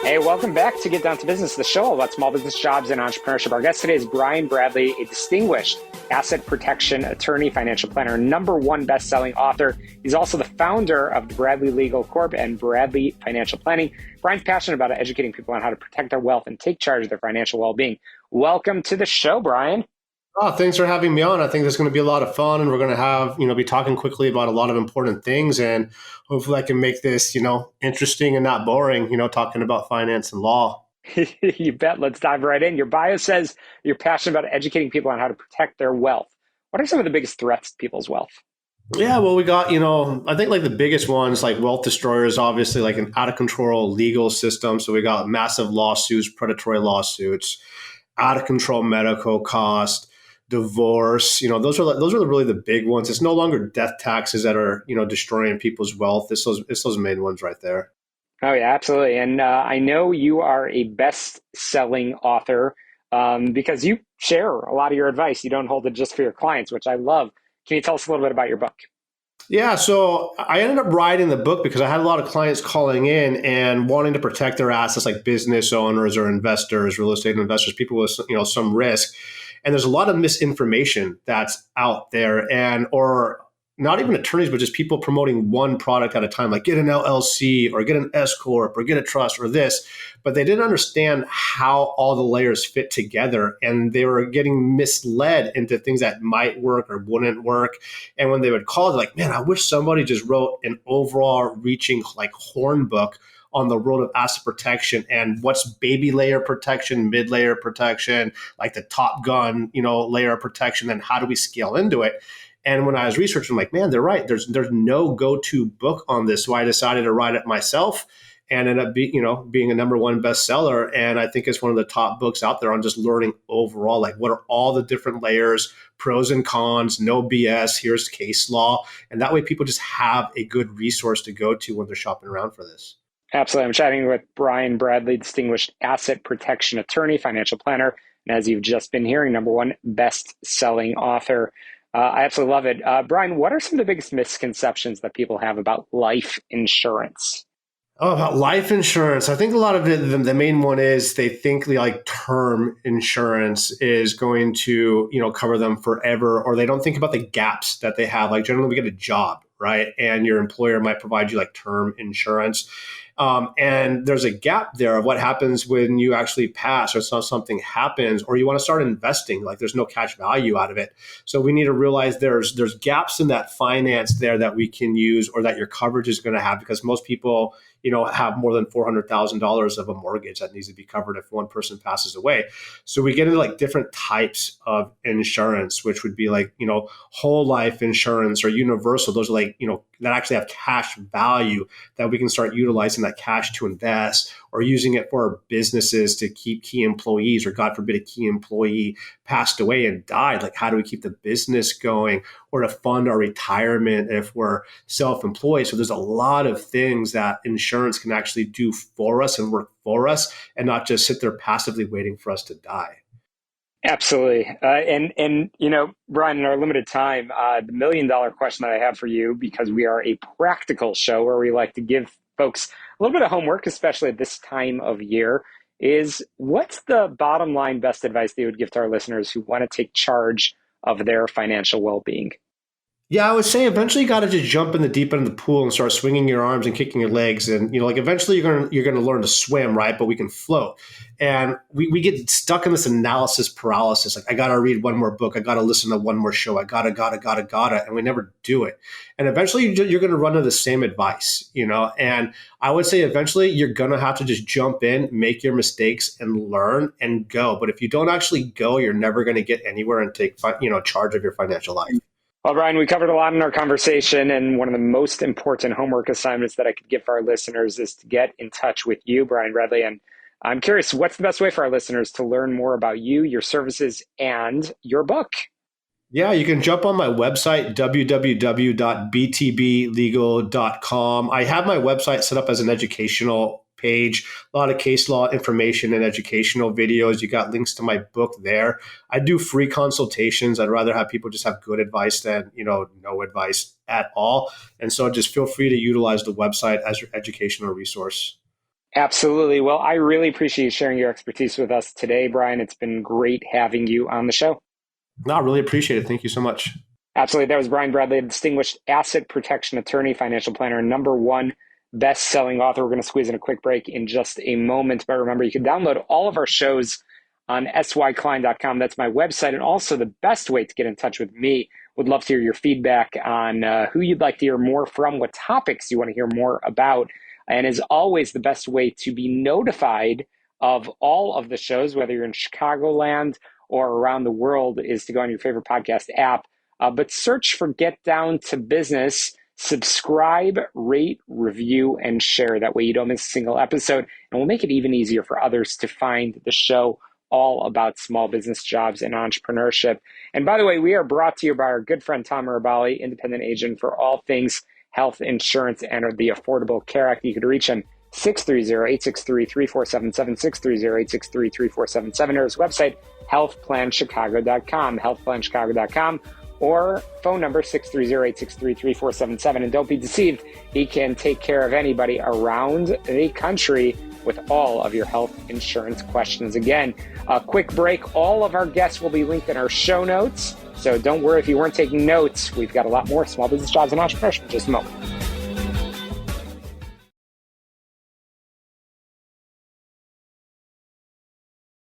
Hey, welcome back to Get Down to Business, the show about small business jobs and entrepreneurship. Our guest today is Brian Bradley, a distinguished asset protection attorney, financial planner, #1 best-selling author. He's also the founder of the Bradley Legal Corp and Bradley Financial Planning. Brian's passionate about educating people on how to protect their wealth and take charge of their financial well-being. Welcome to the show, Brian. Oh, thanks for having me on. I think there's going to be a lot of fun, and we're going to have, be talking quickly about a lot of important things, and hopefully I can make this, interesting and not boring, talking about finance and law. You bet. Let's dive right in. Your bio says you're passionate about educating people on how to protect their wealth. What are some of the biggest threats to people's wealth? Yeah, well, we got, I think like the biggest ones, like wealth destroyers, obviously like an out of control legal system. So we got massive lawsuits, predatory lawsuits, out of control medical costs, divorce. Those are really the big ones. It's no longer death taxes that are, destroying people's wealth. It's those main ones right there. Oh, yeah, absolutely. And I know you are a best-selling author because you share a lot of your advice. You don't hold it just for your clients, which I love. Can you tell us a little bit about your book? Yeah, so I ended up writing the book because I had a lot of clients calling in and wanting to protect their assets, like business owners or investors, real estate investors, people with some risk. And there's a lot of misinformation that's out there, and or not even attorneys, but just people promoting one product at a time, like get an LLC or get an S Corp or get a trust or this. But they didn't understand how all the layers fit together, and they were getting misled into things that might work or wouldn't work. And when they would call, they're like, man, I wish somebody just wrote an overall reaching like horn book on the world of asset protection and what's baby layer protection, mid layer protection, like the top gun, layer of protection, and how do we scale into it? And when I was researching, I'm like, man, they're right. There's no go-to book on this. So I decided to write it myself and ended up being a #1 bestseller. And I think it's one of the top books out there on just learning overall, like what are all the different layers, pros and cons, no BS, here's case law. And that way people just have a good resource to go to when they're shopping around for this. Absolutely. I'm chatting with Brian Bradley, distinguished asset protection attorney, financial planner, and as you've just been hearing, #1 best-selling author. I absolutely love it. Brian, what are some of the biggest misconceptions that people have about life insurance? Oh, about life insurance. I think a lot of the main one is they think like term insurance is going to, cover them forever, or they don't think about the gaps that they have. Like generally we get a job, right? And your employer might provide you like term insurance. And there's a gap there of what happens when you actually pass or something happens, or you want to start investing, like there's no cash value out of it. So we need to realize there's gaps in that finance there that we can use, or that your coverage is going to have, because most people, have more than $400,000 of a mortgage that needs to be covered if one person passes away. So we get into like different types of insurance, which would be like, whole life insurance or universal. Those are like, that actually have cash value that we can start utilizing that cash to invest, or using it for our businesses to keep key employees, or God forbid a key employee passed away and died. Like, how do we keep the business going, or to fund our retirement if we're self-employed? So there's a lot of things that insurance can actually do for us and work for us, and not just sit there passively waiting for us to die. Absolutely. And Brian, in our limited time, the $1 million question that I have for you, because we are a practical show where we like to give folks a little bit of homework, especially at this time of year, is what's the bottom line best advice that you would give to our listeners who want to take charge of their financial well-being? Yeah, I would say eventually you got to just jump in the deep end of the pool and start swinging your arms and kicking your legs, and like eventually you're gonna learn to swim, right? But we can float, and we get stuck in this analysis paralysis. Like, I gotta read one more book, I gotta listen to one more show, I gotta, and we never do it. And eventually you're gonna run into the same advice, And I would say eventually you're gonna have to just jump in, make your mistakes, and learn and go. But if you don't actually go, you're never gonna get anywhere and take charge of your financial life. Well, Brian, we covered a lot in our conversation, and one of the most important homework assignments that I could give for our listeners is to get in touch with you, Brian Bradley. And I'm curious, what's the best way for our listeners to learn more about you, your services, and your book? Yeah, you can jump on my website, www.btblegal.com. I have my website set up as an educational page, a lot of case law information and educational videos. You got links to my book there. I do free consultations. I'd rather have people just have good advice than, no advice at all. And so just feel free to utilize the website as your educational resource. Absolutely. Well, I really appreciate you sharing your expertise with us today, Brian. It's been great having you on the show. No, I really appreciate it. Thank you so much. Absolutely. That was Brian Bradley, a distinguished asset protection attorney, financial planner, #1 best-selling author. We're going to squeeze in a quick break in just a moment. But remember, you can download all of our shows on syklein.com. That's my website. And also the best way to get in touch with me. Would love to hear your feedback on who you'd like to hear more from, what topics you want to hear more about. And as always, the best way to be notified of all of the shows, whether you're in Chicagoland or around the world, is to go on your favorite podcast app. But search for Get Down to Business, subscribe, rate, review, and share. That way you don't miss a single episode. And we'll make it even easier for others to find the show all about small business jobs and entrepreneurship. And by the way, we are brought to you by our good friend Tom Mirabali, independent agent for all things health insurance and the Affordable Care Act. You could reach him 630-863-3477, 630-863-3477, or his website, healthplanchicago.com, healthplanchicago.com, or phone number 630-863-3477. And don't be deceived, he can take care of anybody around the country with all of your health insurance questions. Again, a quick break. All of our guests will be linked in our show notes. So don't worry if you weren't taking notes. We've got a lot more small business jobs and entrepreneurship in just a moment.